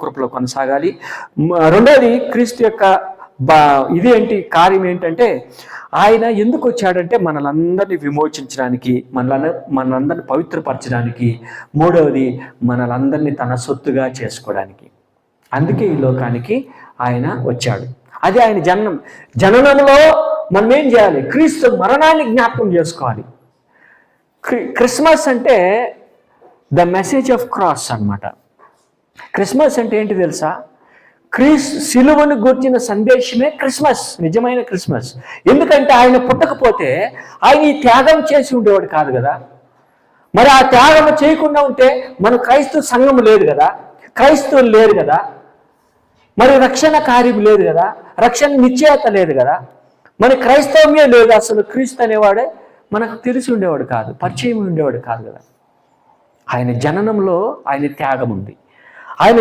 కృపలో కొనసాగాలి. రెండోది క్రీస్తు యొక్క ఇదేంటి కార్యం ఏంటంటే, ఆయన ఎందుకు వచ్చాడంటే మనలందరినీ విమోచించడానికి, మనందరినీ పవిత్రపరచడానికి. మూడవది మనలందరినీ తన సొత్తుగా చేసుకోవడానికి. అందుకే ఈ లోకానికి ఆయన వచ్చాడు. అదే ఆయన జననంలో మనం ఏం చేయాలి? క్రీస్తు మరణాన్ని జ్ఞాపకం చేసుకోవాలి. క్రిస్మస్ అంటే ద మెసేజ్ ఆఫ్ క్రాస్ అన్నమాట. క్రిస్మస్ అంటే ఏంటి తెలుసా? సిలువను గుర్చిన సందేశమే క్రిస్మస్, నిజమైన క్రిస్మస్. ఎందుకంటే ఆయన పుట్టకపోతే ఆయన ఈ త్యాగం చేసి ఉండేవాడు కాదు కదా. మరి ఆ త్యాగం చేయకుండా ఉంటే మన క్రైస్తవ సంఘం లేదు కదా, క్రైస్తవులు లేరు కదా, మరి రక్షణ కార్యం లేదు కదా, రక్షణ నిశ్చయత లేదు కదా, మన క్రైస్తవమే లేదు. అసలు క్రీస్తు అనేవాడే మనకు తెలిసి ఉండేవాడు కాదు, పరిచయం ఉండేవాడు కాదు కదా. ఆయన జననంలో ఆయన త్యాగం ఉంది. ఆయన